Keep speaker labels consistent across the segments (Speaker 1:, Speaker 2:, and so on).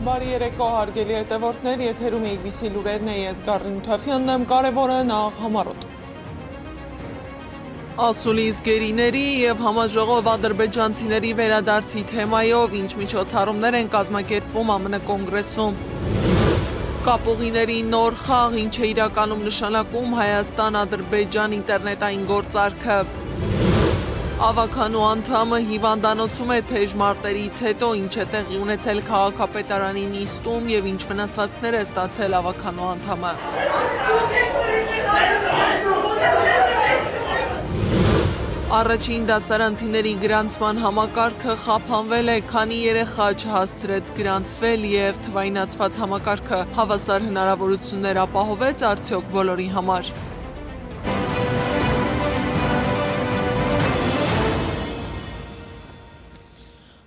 Speaker 1: Բարի երեկո հարգելի հետևորդներ, եթերում է ABC լուրերն է, ես Գառին Թաֆյանն եմ, կարևորը նախ համառոտ։ Ասուլիս գերիների և համաժողով ադրբեջանցիների վերադարձի թեմայով ինչ միջոցառումներ են կազմակերպվում ԱՄՆ կոնգրեսում։ Կապուղիների նոր խաղ, ինչ է իրականում նշանակում Հայաստան-Ադրբեջան ինտերնետային գործարքը։ Ավականու անդամը հիվանդանոցում է թեժ մարտերից հետո, ինչ է տեղի ունեցել քաղաքապետարանի նիստում և ինչ վնասվածքներ է ստացել ավականու անդամը։ Առաջին դասարանցիների գրանցման համակարգը խափանվել է, քանի երեխա չհասցրեց գրանցվել և թվայնացված համակարգը հավասար հնարավորություններ ապահովեց արդյոք բոլորի համար։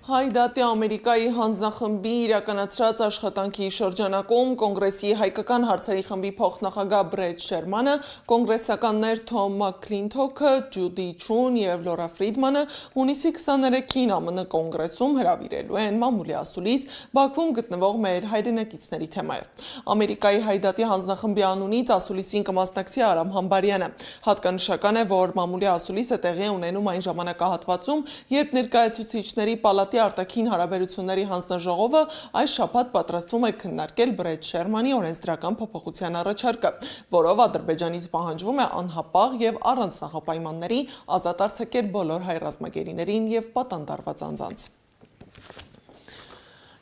Speaker 1: Հայդատի Ամերիկայի հանձնախմբի իրականացրած աշխատանքի շրջանակում կոնգրեսի հայկական հարցերի խմբի փոխնախագահ Բրեդ Շերմանը, կոնգրեսականներ Թոմ Մաքլինթոքը, Ջուդի Չուն և Լորա Ֆրիդմանը հունիսի 23-ին ԱՄՆ կոնգրեսում հրավիրելու են մամուլի ասուլիս Բաքվում գտնվող մեր հայրենակիցների թեմայով։ Ամերիկայի Հայդատի հանձնախմբի անունից ասուլիսին կմասնակցի Արամ Համբարյանը։ Հատկանշական է, որ մամուլի ասուլիսը տեղի է ունենում այն ժամանակահատվածում, երբ ներկայացուցիչների պալատի արտաքին հարաբերությունների հանձնաժողովը այս շաբաթ պատրաստվում է քննարկել Բրեդ Շերմանի օրենսդրական փոփոխության առաջարկը, որով Ադրբեջանից պահանջվում է անհապաղ և առանց նախապայմանների ազատ արձակել բոլոր հայ ռազմագերիներին և պատանդարված անձանց։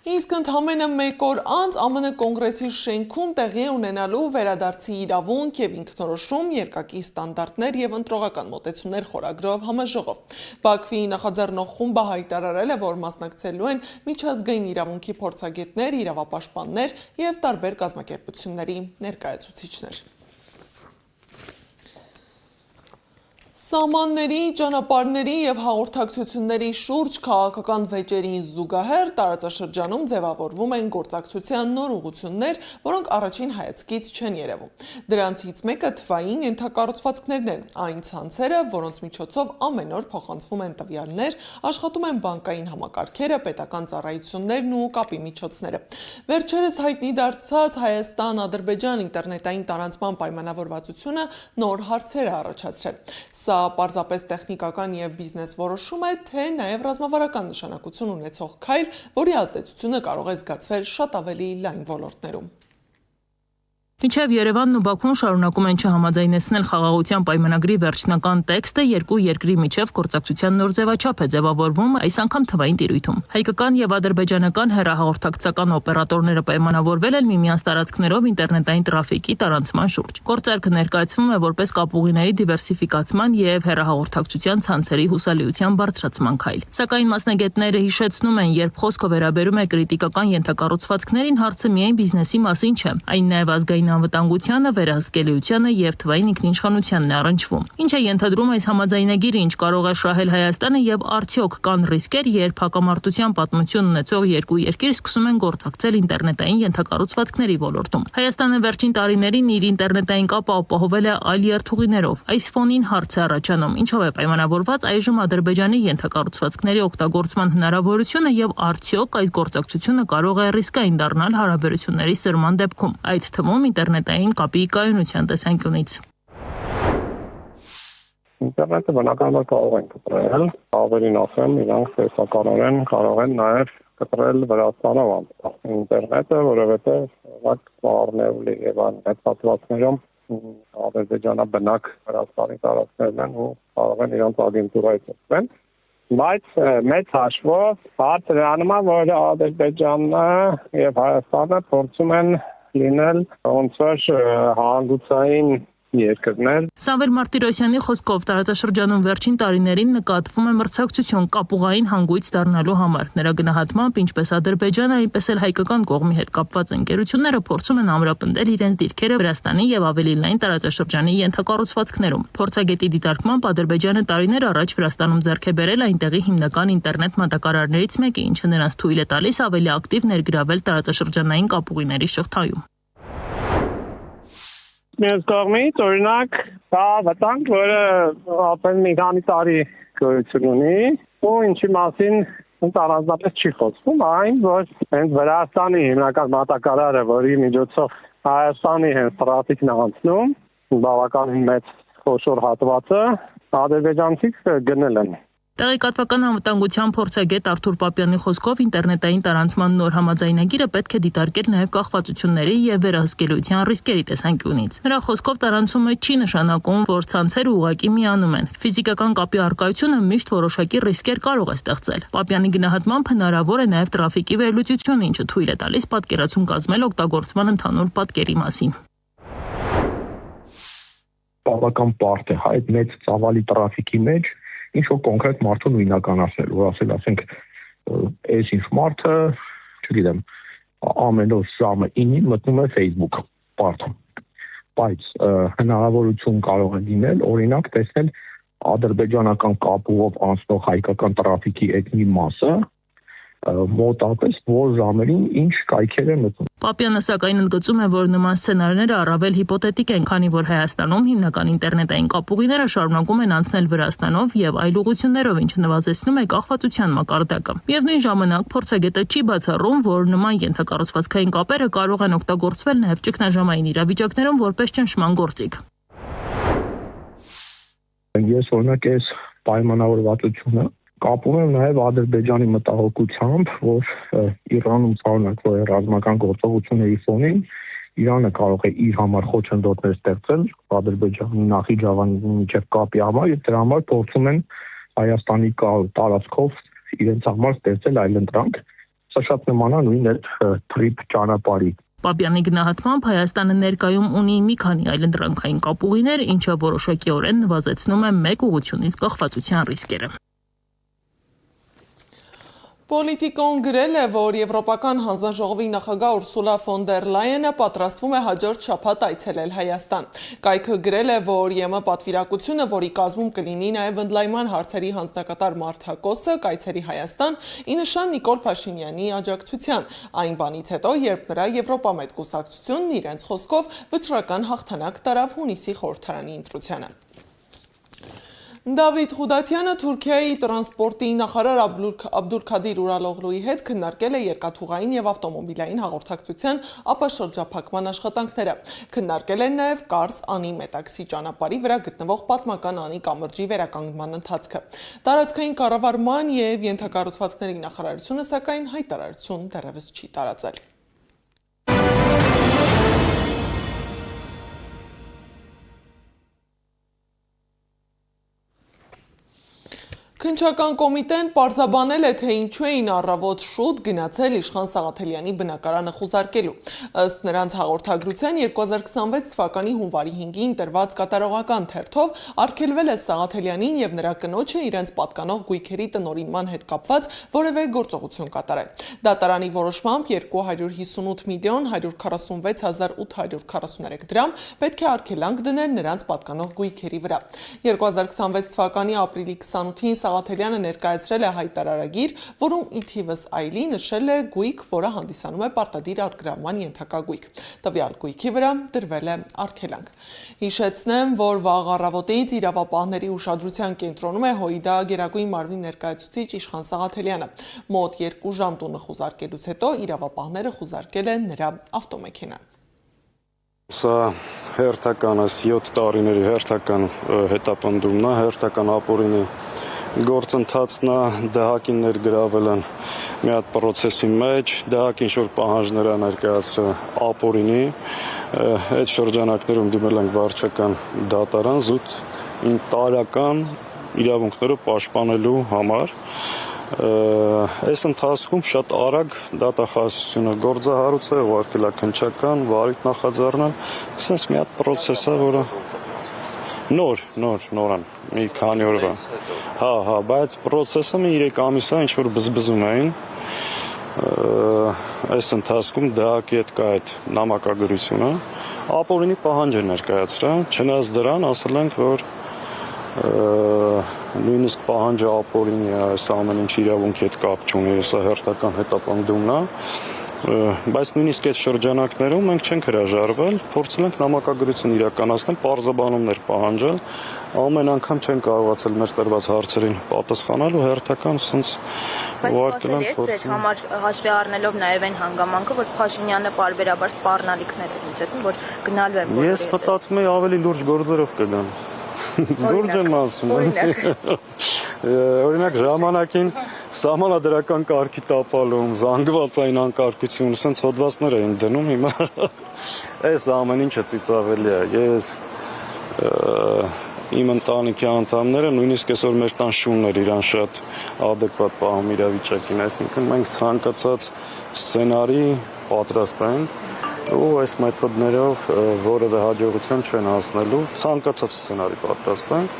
Speaker 1: Իսկ ընդամենը մեկ օր անց ԱՄՆ կոնգրեսի շենքում տեղի է ունենալու վերադարձի իրավունք և ինքնորոշում, երկակի ստանդարտներ և ընտրողական մոտեցումներ խորագրով համաժողով։ Բաքվի նախաձեռնող խումբը հայտարարել է, որ մասնակցելու են միջազգային իրավունքի փորձագետներ, իրավապաշտպաններ և տարբեր կազմակերպությունների ներկայացուցիչներ։ Սահմանների, ճանապարհների և հաղորդակցությունների շուրջ քաղաքական վեճերին զուգահեռ տարածաշրջանում ձևավորվում են գործակցության նոր ուղղություններ, որոնք առաջին հայացքից չեն երևում։ Դրանցից մեկը թվային ենթակառուցվածքներն են, այն ցանցերը, որոնց միջոցով ամեն օր փոխանցվում են տվյալներ, աշխատում են բանկային համակարգերը, պետական ծառայություններն ու կապի միջոցները։ Վերջերս հայտնի դարձած Հայաստան-Ադրբեջան ինտերնետային տարանցման պայմանավորվածությունը նոր հարցեր է առաջացրել։ Սա պարզապես տեխնիկական և բիզնես որոշում է, թե նաև ռազմավարական նշանակություն ունեցող քայլ, որի ազդեցությունը կարող է զգացվել շատ ավելի լայն ոլորտներում։
Speaker 2: Մինչև Երևանն ու Բաքուն շարունակում են չհամաձայնեցնել խաղաղության պայմանագրի վերջնական տեքստը, երկու երկրի միջև գործակցության նոր ձևաչափ է ձևավորվում, այս անգամ թվային տիրույթում։ Հայկական և ադրբեջանական հեռահաղորդակցական օպերատորները պայմանավորվել են միմյանց տարածքներով ինտերնետային տրաֆիկի տարանցման շուրջ։ Գործարքը ներկայացվում է որպես կապուղիների դիվերսիֆիկացման և հեռահաղորդակցության ցանցերի հուսալիության բարձրացման քայլ։ Սակայն մասնագետները հիշեցնում են, երբ խոսքը վերաբերում է կրիտիկական ենթակառուցվածքներին, հարցը միայն բիզնեսի մասին չէ, այն նաև ազգային անվտանգությանը, վերահսկելիությանը և թվային ինքնիշխանությանն է առնչվում։ Ինչ է ենթադրում այս համաձայնագիրը, ինչ կարող է շահել Հայաստանը և արդյոք կան ռիսկեր, երբ հակամարտության պատմություն ունեցող երկու երկիր սկսում են գործակցել ինտերնետային ենթակառուցվածքների ոլորտում։ Հայաստանը վերջին տարիներին իր ինտերնետային կապը ապահովել է այլ երթուղիներով։ Այս ֆոնին հարց է առաջանում, ինչով է պայմանավորված այժմ Ադրբեջանի ենթակառուցվածքների օգտագործման հնարավորությունը և արդյոք այս գործակցությունը կարող է ռիսկային դառնալ հարաբերությունների սրման դեպքում, այդ թվում ինտերնետային կապի կայունության տեսանկյունից։
Speaker 3: Ինտերնետը բնականաբար կարող են կտրել, ավելին ասեմ, իրանք տեսականորեն կարող են նաև կտրել Վրաստանով անցնել ինտերնետը, որովհետև առնեուլի եւ անհետացվածներում ադրբեջանաբնակ Վրաստանի տարածքներն են ու կարող են իրանք ագենտուրայից օգտվել։ Բայց մեծ հաշվով հարցը դրանում է, որ Ադրբեջանը եւ Հայաստանը փորձում են լինել ոնց որ հանգուցային երկրներ։
Speaker 2: Սամվել Մարտիրոսյանի խոսքով տարածաշրջանում վերջին տարիներին նկատվում է մրցակցություն կապուղային հանգույց դառնալու համար։ Նրա գնահատմամբ ինչպես Ադրբեջանը, այնպես էլ հայկական կողմի հետ կապված ընկերությունները փորձում են ամրապնդել իրենց դիրքերը Վրաստանի եւ ավելի լայն տարածաշրջանի ենթակառուցվածքներում։ Փորձագետի դիտարկմամբ Ադրբեջանը տարիներ առաջ Վրաստանում ձեռք է բերել այնտեղի հիմնական ինտերնետ մատակարարներից մեկը, ինչը նրանց թույլ է տալիս ավելի ակտիվ ներգրավել տարածաշրջանային կապուղիների շղթայում։
Speaker 3: Մյուս կողմից, օրինակ, դա վտանգ, որը ապրել մի քանի տարի գոյություն ունի, ու ինչի մասին Առանձնապես չի խոսվում այն, որ հենց Վրաստանի հիմնական մատակարարը, որի միջոցով Հայաստանի հենց տրաֆիկն է անցնում, բավականին մեծ խոշոր հատվածը ադրբեջանցիք գնել են։
Speaker 2: Տեղեկատվական անվտանգության փորձագետ Արթուր Պապյանի խոսքով ինտերնետային տարանցման նոր համաձայնագիրը պետք է դիտարկել նաև կախվածությունների եւ վերահսկելիության ռիսկերի տեսանկյունից։ Նրա խոսքով տարանցումը չի նշանակում, որ ցանցերը ուղղակի միանում են։ Ֆիզիկական կապի առկայությունը միշտ որոշակի ռիսկեր կարող է ստեղծել։ Պապյանի գնահատմամբ հնարավոր է նաև տրաֆիկի վերլուծություն, ինչը թույլ է տալիս պատկերացում կազմել օգտագործման ընդհանուր պատկերի մասին։
Speaker 4: Բավական բարդ է այդ մեծ ծավալի տրաֆիկի մեջ ինչ-որ կոնկրետ մարդու նույնականացնել, որ ասենք, այս ինչ մարդը, չգիտեմ, ամեն օր ժամը 9-ին մտնում է Facebook բարդ։ Բայց հնարավորություն կարող է լինել, օրինակ, տեսնել ադրբեջանական կապով անցնող հայկական տրաֆիկի այդ մի մասը, մոտապես որ ժամերին ինչ կայքեր է մտնում։
Speaker 2: Պապյանը սակայն ընդգծում է, որ նման սցենարները առավել հիպոթետիկ են, քանի որ Հայաստանում հիմնական ինտերնետային կապուղիները շարունակում են անցնել Վրաստանով եւ այլ ուղղություններով, ինչը նվազեցնում է կախվածության մակարդակը։ Միևնույն ժամանակ փորձագետը չի բացառում, որ նման ենթակառուցվածքային կապերը կարող են օգտագործվել նաեւ ճգնաժամային իրավիճակներում որպես ճնշման գործիք։
Speaker 4: Ես օրինակ այս պայմանավորվածությունը կապում եմ նաև Ադրբեջանի մտահոգությամբ, որ Իրանում շարունակվող ռազմական գործողությունների ֆոնին Իրանը կարող է իր համար խոչընդոտներ ստեղծել Ադրբեջանի Նախիջավանի միջև կապի համար եւ դրա համար փորձում են Հայաստանի տարածքով իրենց համար ստեղծել այլընտրանք։ Սա շատ նման է նույն այդ թրիփ ճանապարհի։
Speaker 2: Պապյանի գնահատմամբ Հայաստանը ներկայում ունի մի քանի այլընտրանքային կապուղիներ, ինչը որոշակիորեն նվազեցնում է մեկ ուղղությունից կախվածության ռիսկերը։
Speaker 1: Պոլիտիկոն գրել է, որ Եվրոպական հանձնաժողովի նախագահ Ուրսուլա ֆոն դեր Լայենը պատրաստվում է հաջորդ շաբաթ այցելել Հայաստան։ Կայքը գրել է, որ ԵՄ պատվիրակությունը, որի կազմում կլինի նաև ընդլայնման հարցերի հանձնակատար Մարթա Կոսը, կայցելի Հայաստան, ի նշան Նիկոլ Փաշինյանի աջակցության, այն բանից հետո, երբ նրա Եվրոպամետ կուսակցությունն իրենց խոսքով վճռական հաղթանակ տարավ հունիսի խորհրդարանի ընտրությանը։ Դավիթ Խուդատյանը Թուրքիայի տրանսպորտի նախարար Աբդուլքադիր Ուրալօղլուի հետ քննարկել է երկաթուղային եւ ավտոմոբիլային հաղորդակցության ապաշրջափակման աշխատանքները։ Քննարկել են նաեւ Կարս Անի Մետաքսի ճանապարհի վրա գտնվող պատմական Անի կամրջի վերականգնման ընթացքը։ Տարածքային կառավարման եւ ենթակառուցվածքների նախարարությունը սակայն հայտարարություն դեռևս չի տարածել։ Քննչական կոմիտեն պարզաբանել է, թե ինչու էին առավոտ շուտ գնացել Իշխան Սաղաթելյանի բնակարանը խուզարկելու։ Ըստ նրանց հաղորդագրության 2026 թվականի հունվարի 5-ին տրված կատարողական թերթով արգելվել է Սաղաթելյանին եւ նրա կնոջը իրենց պատկանող գույքերի տնօրինման հետ կապված որևէ գործողություն կատարել։ Դատարանի որոշմամբ 258 միլիոն 146 հազար 843 դրամ պետք է արգելանք դնել նրանց պատկանող գույքերի վրա։ 2026 թվականի ապրիլի 28-ին Սաղաթելյանը ներկայացրել է հայտարարագիր, որում ի թիվս այլի նշել է գույք, որը հանդիսանում է պարտադիր արգելման ենթակա գույք։ Տվյալ գույքի վրա դրվել է արգելանք։ Հիշեցնեմ, որ վաղ առավոտից իրավապահների ուշադրության կենտրոնում է ՀՅԴ Գերագույն մարմնի ներկայացուցիչ Իշխան Սաղաթելյանը։ Մոտ 2 ժամ տունը խուզարկելուց հետո իրավապահները խուզարկել են նրա ավտոմեքենան։
Speaker 5: Սա հերթական 7 տարիների հերթական հետապնդումն է, հերթական ապօրինի գործընթացն է, դահակին ներգրավել են մի հատ պրոցեսի մեջ, դահակին շուտ պահանջներ ներկայացրել ապօրինի, այդ շրջանակներում դիմել ենք վարչական դատարան զուտ տարական իրավունքները պաշտպանելու համար։ Այս ընթացքում շատ արագ դատախազությունը գործահարուցել, ուղարկել է քննչական, վարույթ նախաձեռնել, ասես մի հատ պրոցես է, որը նոր, մի քանի օրվա։ Հա, բայց պրոցեսը մի 3 ամիս է, ինչ որ բզբզում էին։ Այս ընթացքում դահակի հետ կա այդ նամակագրությունը, ապօրինի պահանջ է ներկայացրել, չնայած դրան ասել ենք, որ նույնիսկ պահանջը ապօրինի է, այս ամեն ինչ իրավունքի հետ կապ չունի, սա հերթական հետապնդումն է, Բայց նույնիսկ այդ շրջանակներում մենք չենք հրաժարվել, փորձել ենք նամակագրություն իրականացնել, պարզաբանումներ պահանջել, ամեն անգամ չեն կարողացել մեր տրված հարցերին պատասխանալ ու հերթական ասենց ուղարկել են
Speaker 6: փորձել։ Համար հաշվի առնելով նաև այն հանգամանքը, որ Փաշինյանը պարբերաբար սպառնալիքներ էր, ինչպես որ գնալու է բոլորի։
Speaker 5: Ես մտածում եմ ավելի լուրջ գործերով կգան։ Լուրջ եմ ասում։ Օրինակ ժամանակին սահմանադրական կարգի տապալում, զանգվածային անկարգություն, ասենց հոդվածներ էին դնում, հիմա այս ամեն ինչը ծիծաղելի է։ Ես իմ ընտանիքի անդամները նույնիսկ այսօր մեր տան շունն էր իրան շատ ադեկվատ պահում իրավիճակին, այսինքն մենք ցանկացած սցենարի պատրաստ ենք ու այս մեթոդներով որևէ հաջողության չեն հասնելու, ցանկացած սցենարի պատրաստ ենք։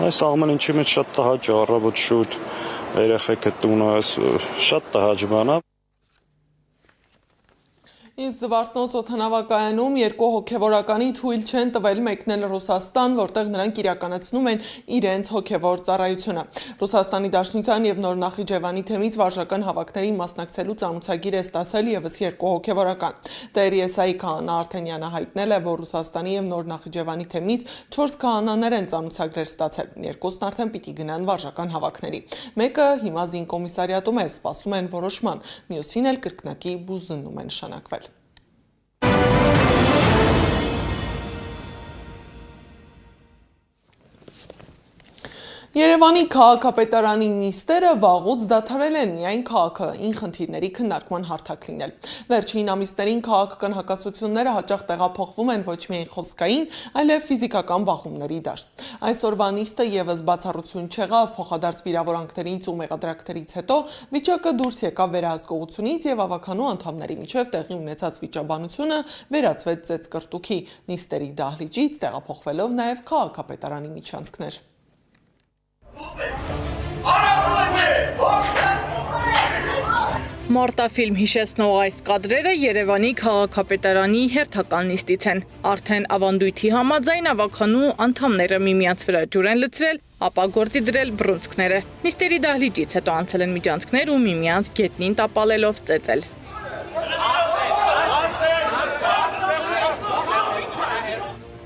Speaker 5: Այս ամեն ինչի մեջ շատ տհաճ է, առավոտ շուտ երեխեքը տունը, շատ տհաճ բան է։
Speaker 1: Իսկ Զվարթնոց օդանավակայանում երկու հոգևորականի թույլ չեն տվել մեկնել Ռուսաստան, որտեղ նրանք իրականացնում են իրենց հոգևոր ծառայությունը։ Ռուսաստանի Դաշնության եւ Նոր Նախիջևանի թեմից վարժական հավաքներին մասնակցելու ծանոթագիր է ստացել եւս երկու հոգևորական։ Տեր-Եսայի քահանա Արթենյանը հայտնել է, որ Ռուսաստանի եւ Նոր Նախիջևանի թեմից 4 քահանաներ են ծանոթագրեր ստացել։ Երկուսն արդեն պիտի գնան վարժական հավաքների։ Մեկը հիմա զինկոմիսարիատում է, սպասում են որոշման, մյուսին էլ կրկնակի բուզննում են նշանակվել։ Երևանի քաղաքապետարանի նիստերը վաղուց դադարել են միայն քաղաքային խնդիրների քննարկման հարթակ լինել։ Վերջին ամիսներին քաղաքական հակասությունները հաճախ տեղափոխվում են ոչ միայն խոսքային, այլև ֆիզիկական բախումների դաշտ։ Այսօրվա նիստը եւս բացառություն չեղավ, փոխադարձ վիրավորանքներից ու մեղադրակներից հետո վիճակը դուրս եկավ վերահսկողությունից եւ ավականու անդամների միջև տեղի ունեցած վիճաբանությունը վերածվեց ծեծկրտուքի։ Նիստերի դահլիճից տեղափոխվելով նաեւ քաղաքապետարանի միջանցքներ։
Speaker 7: Մարտաֆիլմ հիշեցնող այս կադրերը Երևանի քաղաքապետարանի հերթական նիստից են։ Արդեն ավանդույթի համաձայն ավականու անդամները միմյանց վրա ջուր են լցրել, ապա գործի դրել բռունցքները։ Նիստերի դահլիճից հետո անցել են միջանցքներ ու միմյանց գետնին տապալելով ծեծել։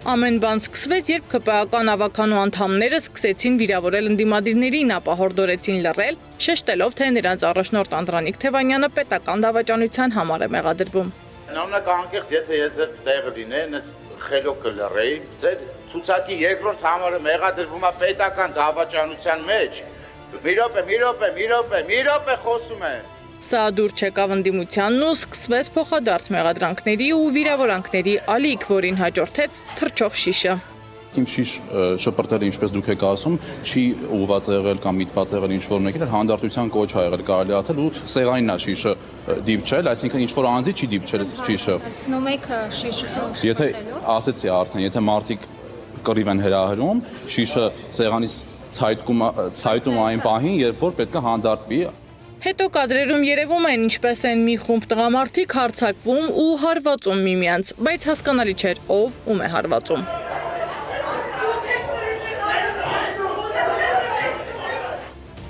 Speaker 7: Ամեն բան սկսվեց, երբ ԿՊԱ-ական ավականու անդամները սկսեցին վիրավորել ընդդիմադիրներին, ապա հորդորեցին լռել, շեշտելով, թե նրանց առաջնորդ Անդրանիկ Թևանյանը պետական դավաճանության համար է մեղադրվում։
Speaker 8: Նամնակ անկեղծ, եթե ես ձեր տեղը լինեի, այս խելոք կլռեի, ձեր ցուցակի երկրորդ համարը մեղադրվում է պետական դավաճանության մեջ։ Մի րոպե խոսում է։
Speaker 7: Սա դուր չեկավ ընդդիմությանն ու սկսվեց փոխադարձ մեղադրանքների ու վիրավորանքների ալիք, որին հաջորդեց թռչող շիշը։
Speaker 9: Իմ շիշ շպրտելը, ինչպես դուք եք ասում, չի ուղված եղել կամ միտված եղել ինչ-որ մեկի, հանդարտության կոչ ա եղել, կարելի ասել ու սեղանին է շիշը դիպչել, այսինքն ինչ-որ անձի չի դիպչել շիշը։
Speaker 10: Ցնում եք շիշը։
Speaker 9: Եթե ասեցի արդեն, եթե մարդիկ կռիվ են հրահրում, շիշը սեղանից ցայտում այն պահին, երբ որ պետք է հանդարտվի։
Speaker 7: Հետո կադրերում երևում են ինչպես են մի խումբ տղամարդիկ հարձակվում ու հարվածում միմյանց, բայց հասկանալի չէր ով ում է հարվածում։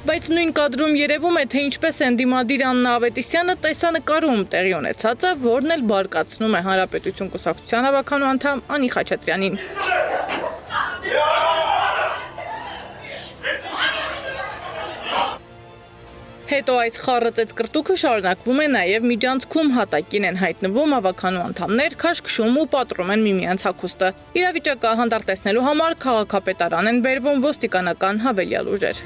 Speaker 7: Բայց նույն կադրում երևում է, թե ինչպես են դիմադիր Աննա Ավետիսյանը տեսանկարում տեղի ունեցածը, որն էլ բարկացնում է Հանրապետություն կուսակցության ավականու անդամ Անի Խաչատրյանին։ Հետո այս խառը ծեծկրտուքը շարունակվում է նաև միջանցքում, հատակին են հայտնվում ավականու անդամներ, քաշքշում ու պատռում են միմյանց հագուստը։ Իրավիճակը հանդարտեցնելու համար քաղաքապետարան են բերվում ոստիկանական հավելյալ ուժեր։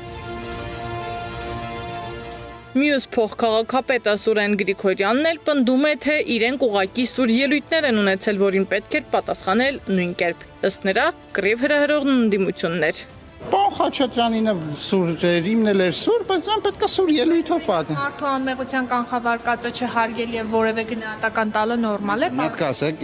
Speaker 7: Մյուս փոխքաղաքապետը Սուրեն Գրիգորյանն էլ պնդում է, թե իրենք ուղղակի սուր ելույթներ են ունեցել, որին պետք էր պատասխանել նույն կերպ։ Ըստ նրա, կռիվ հրահրող ընդդիմություններ։
Speaker 11: Պարոն Խաչատրյանին սուր իմն էլ էր սուր, բայց նրան պետք է սուր ելույթով պատմել։
Speaker 10: Մարդու անմեղության կանխավարկածը չհարգել եւ որևէ գնահատական տալը նորմալ է։
Speaker 11: Պետք է ասեք,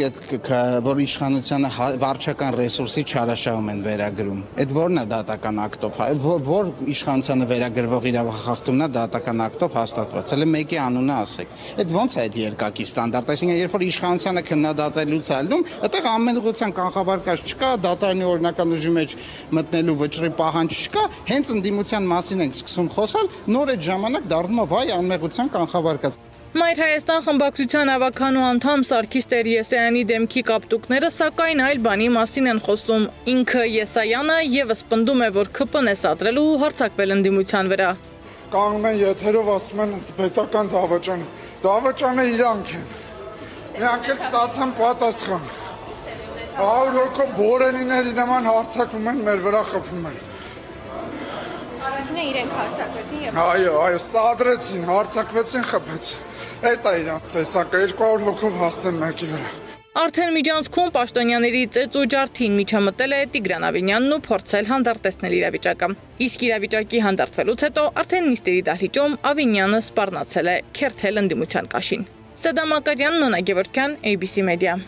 Speaker 11: որ իշխանությանը վարչական ռեսուրսի չարաշահում են վերագրում։ Այդ ո՞րն է դատական ակտով, որ իշխանությանը վերագրվող իրավախախտումն է դատական ակտով հաստատված։ Հələ մեկի անունը ասեք։ Այդ ո՞նց է այդ երկակի ստանդարտ։ Այսինքն, երբ որ իշխանությանը քննադատելուց ալնում, այդտեղ ամեն ուղղության կանխավարկած չկա, դատարանի օրինական ուժի մեջ մտնելու վճռի պահանջ չկա, հենց ընդդիմության մասին ենք սկսում խոսալ, նոր այդ ժամանակ դառնում է վայ անմեղության կանխավարկած։
Speaker 7: Մայր Հայաստան խմբակցության ավականու անդամ Սարգիս Տեր-Եսայանի դեմքի կապտուկները սակայն այլ բանի մասին են խոսում։ Ինքը Եսայանը եւս պնդում է, որ ԿՊ-ն է սադրելու հարձակվել ընդդիմության վրա։
Speaker 12: Կանգնում են եթերով ասում են պետական դավաճան։ Դավաճանը իրանք են։ Իրանք էլ ստացան պատասխան։ 100 հոգով բորենիների նման հարձակվում են, մեր վրա խփում են։
Speaker 10: Առաջինը իրենք հարձակվեցին եւ
Speaker 12: Այո, սադրեցին, հարձակվեցին, խփեցին։ Այդ է իրանց տեսակը 200 հոգով հասնեն մեկի վրա։
Speaker 7: Արդեն միջանցքում պաշտոնյաների ծեծ ու ջարդին միջամտել է Տիգրան Ավինյանն ու փորձել հանդարտեցնել իրավիճակը։ Իսկ իրավիճակի հանդարտվելուց հետո արդեն նիստերի դահլիճում Ավինյանը սպառնացել է քերթել ընդդիմության կաշին։ Սադամ Ակարյան, Նոնա Գևորգյան, ABC Media։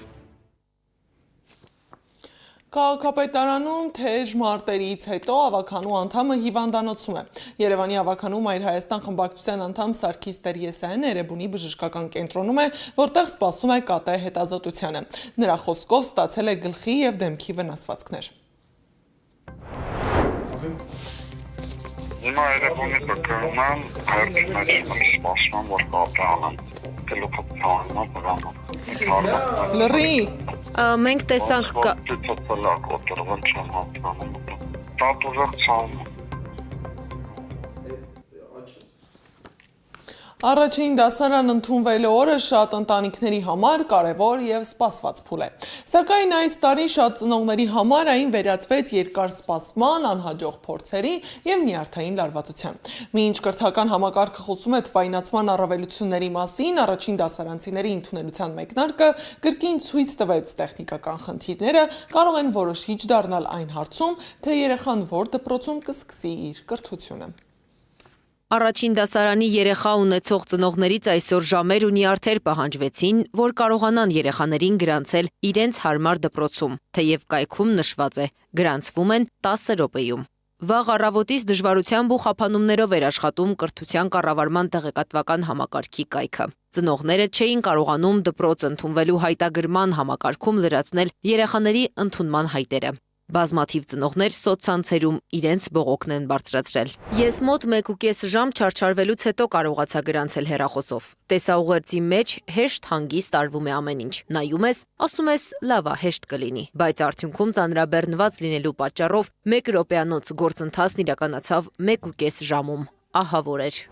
Speaker 1: Քաղաքապետարանում թեժ մարտերից հետո ավականու անդամը հիվանդանոցում է։ Երևանի ավականու Մայր Հայաստան խմբակցության անդամ Սարգիս Տեր-Եսայանը Էրեբունի բժշկական կենտրոնում է, որտեղ սպասում է ԿՏ հետազոտությանը։ Նրա խոսքով ստացել է գլխի եւ դեմքի վնասվածքներ։
Speaker 3: Հիմա Էրեբունի բկրում եմ, հերթի մեջ սպասում եմ, որ ԿՏ անեմ։ Գլուխը թողնում եմ բրանում։
Speaker 1: Լռի։
Speaker 13: Մենք տեսանք
Speaker 1: Առաջին դասարան ընդունվելու օրը շատ ընտանիքների համար կարևոր եւ սպասված փուլ է։ Սակայն այս տարի շատ ծնողների համար այն վերածվեց երկար սպասման, անհաջող փորձերի եւ նյարդային լարվածության։ Մինչ կրթական համակարգը խոսում է թվայնացման առավելությունների մասին, առաջին դասարանցիների ընդունելության մեկնարկը կրկին ցույց տվեց տեխնիկական խնդիրները կարող են որոշիչ դառնալ այն հարցում, թե երեխան որ դպրոցում կսկսի իր կրթությունը։
Speaker 13: Առաջին դասարանի երեխա ունեցող ծնողներից այսօր ժամեր ու նյարդեր պահանջվեցին, որ կարողանան երեխաներին գրանցել իրենց հարմար դպրոցում, թեև կայքում նշված է, գրանցվում են 10 րոպեում։ Վաղ առավոտից դժվարությամբ ու խափանումներով էր աշխատում կրթության կառավարման տեղեկատվական համակարգի կայքը։ Ծնողները չէին կարողանում դպրոց ընդունվելու հայտագրման համակարգում լրացնել երեխաների ընդունման հայտերը։ Բազմաթիվ ծնողներ սոցցանցերում իրենց բողոքն են բարձրացրել։ Ես մոտ 1.5 ժամ չարչարվելուց հետո կարողացա գրանցել հեռախոսով։ Տեսաուղերձի մեջ հեշտ հանգիստ արվում է ամեն ինչ։ Նայում ես, ասում ես լավ է, հեշտ կլինի, բայց արդյունքում ծանրաբեռնված լինելու պատճառով 1 րոպեանոց գործընթացն իրականացավ 1.5 ժամում։ Ահավոր էր։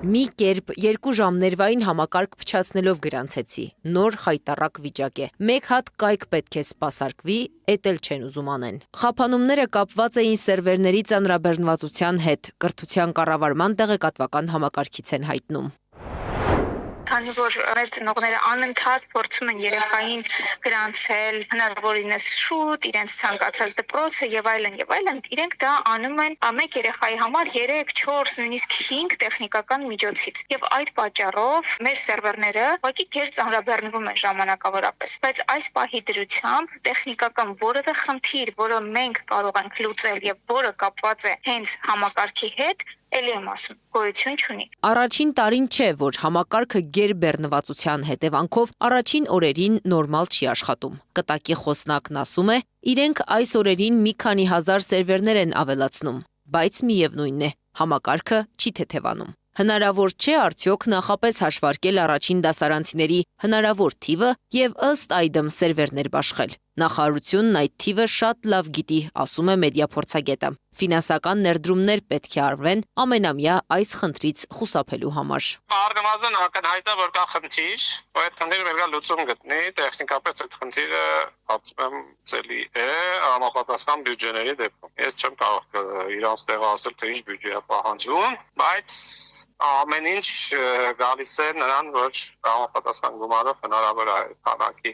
Speaker 13: Մի կերպ 2 ժամ ներվային համակարգ փչացնելով գրանցեցի։ Նոր խայտառակ վիճակ է։ 1 հատ կայք պետք է սպասարկվի, էդ էլ չեն ուզում անեն։ Խափանումները կապված էին սերվերների ծանրաբեռնվածության հետ, կրթության կառավարման տեղեկատվական համակարգից են հայտնում։
Speaker 14: Քանի որ մեր ծնողները անընդհատ փորձում են երեխային գրանցել հնարավորինս շուտ իրենց ցանկացած դպրոցը եւ այլն, իրենք դա անում են մեկ երեխայի համար 3, 4, նույնիսկ 5 տեխնիկական միջոցից։ Եվ այդ պատճառով մեր սերվերները ուղղակի քիչ ծանրաբեռնվում են ժամանակավորապես, բայց այս պահի դրությամբ տեխնիկական որևէ խնդիր, որը մենք կարող ենք լուծել եւ որը կապված է հենց համակարգի հետ, էլի եմ ասում, գոյություն չունի։
Speaker 13: Առաջին տարին չէ, որ համակարգը գերբեռնվածության հետևանքով առաջին օրերին նորմալ չի աշխատում։ Կտակի խոսնակն ասում է, իրենք այս օրերին մի քանի հազար սերվերներ են ավելացնում, բայց միևնույնն է, համակարգը չի թեթևանում։ Հնարավոր չէ արդյոք նախապես հաշվարկել առաջին դասարանցիների հնարավոր թիվը եւ ըստ այդմ սերվերներ բաշխել։ Նախարարությունն այդ թիվը շատ լավ գիտի, ասում է մեդիափորձագետը։ Ֆինանսական ներդրումներ պետք է արվեն ամենամյա այս խնդրից խուսափելու համար։
Speaker 3: Առնվազն ակնհայտ է, որ կա խնդիր, ու այդ խնդիրը պետք է լուծում գտնի, տեխնիկապես այդ խնդիրը հացում ծելի է համապատասխան բյուջեների դեպքում։ Ես չեմ կարող իրանց տեղը ասել, թե ինչ բյուջե է պահանջվում, բայց ամեն ինչ գալիս է նրան, որ համապատասխան գումարով հնարավոր է քանակի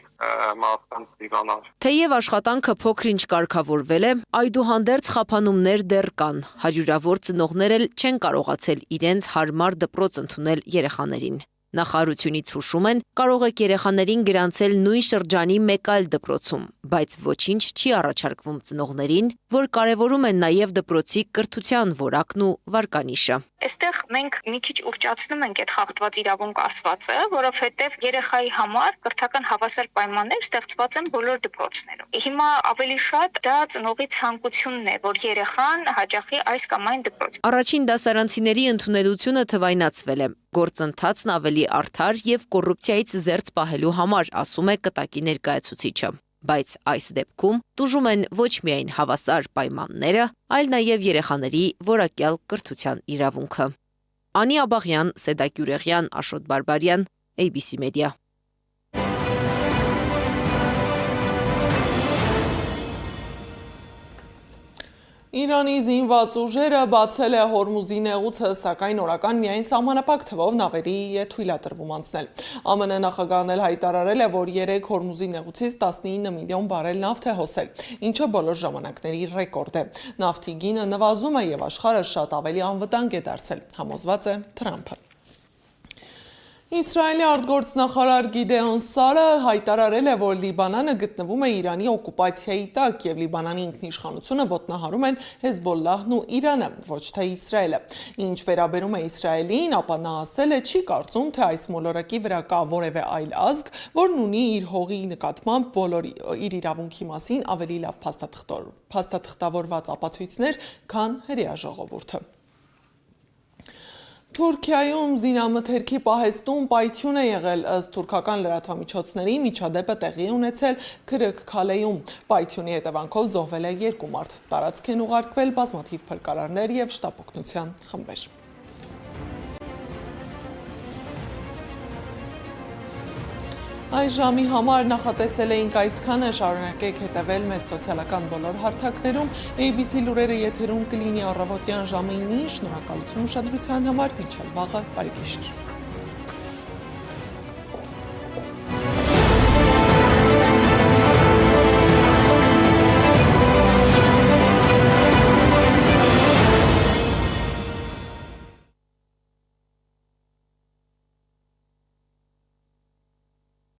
Speaker 3: մարդկանց դիվանալ։
Speaker 13: Թեև աշխատանքը փոքր-ինչ կարգավորվել է, այդուհանդերձ խափանումներ դեռ կան։ Հարյուրավոր ծնողներ էլ չեն կարողացել իրենց հարմար դպրոց ընդունել երեխաներին։ Նախարարությունից հուշում են, կարող եք երեխաներին գրանցել նույն շրջանի մեկ այլ դպրոցում, բայց ոչինչ չի առաջարկվում ծնողներին, որ կարևորում են նաև դպրոցի կրթության որակն ու վարկանիշը։
Speaker 14: Այստեղ մենք մի քիչ ուռճացնում ենք այդ խախտված իրավունք ասվածը, որովհետև երեխայի համար կրթական հավասար պայմաններ ստեղծված են բոլոր դպրոցներում։ Հիմա ավելի շատ դա ծնողի ցանկությունն է, որ երեխան հաճախի այս կամ այն դպրոց։
Speaker 13: Առաջին դասարանցիների ընդունելությունը թվայնացվել է։ Գործընթացն ավելի ավելի արդար եւ կոռուպցիայից զերծ պահելու համար, ասում է կտակի ներկայացուցիչը։ Բայց այս դեպքում տուժում են ոչ միայն հավասար պայմանները, այլ նաև երեխաների որակյալ կրթության իրավունքը։ Անի Աբաղյան, Սեդակ Յուրեղյան, Աշոտ Բարբարյան, ABC Media։
Speaker 1: Իրանի զինված ուժերը բացել է Հորմուզի նեղուցը, սակայն օրական միայն սահմանափակ թվով նավերի է թույլատրվում անցնել։ ԱՄՆ նախագահն էլ հայտարարել է, որ 3 Հորմուզի նեղուցից 19 միլիոն բարել նավթ է հոսել, ինչը բոլոր ժամանակների ռեկորդ է։ Նավթի գինը նվազում է եւ աշխարհը շատ ավելի անվտանգ է դարձել, համոզված է Թրամփը։ Իսրայելի արտգործնախարար Գիդեոն Սարը հայտարարել է, որ Լիբանանը գտնվում է Իրանի օկուպացիայի տակ եւ Լիբանանի ինքնիշխանությունը ոտնահարում են Հեզբոլլահն ու Իրանը, ոչ թե Իսրայելը։ Ինչ վերաբերում է Իսրայելին, ապա նա ասել է, չի կարծում, թե այս մոլորակի վրա կա որևէ այլ ազգ, որն ունի իր հողի նկատմամբ իր իրավունքի մասին ավելի լավ փաստաթղթավորված ապացույցներ, քան հրեա ժողովուրդը։ Թուրքիայում զինամթերքի պահեստում պայթյուն է եղել, ըստ թուրքական լրատվամիջոցների միջադեպը տեղի ունեցել Քրքքալեում։ Պայթյունի հետևանքով զոհվել է 2 մարդ, տարածք են ուղարկվել բազմաթիվ փրկարարներ եւ շտապօգնության խմբեր։ Այս ժամի համար նախատեսել էինք այսքանը, շարունակեք հետևել մեծ սոցիալական բոլոր հարթակներում, ABC լուրերը եթերում կլինի առավոտյան ժամը 9-ին, շնորհակալություն ուշադրության համար, մինչև վաղը, բարի գիշեր։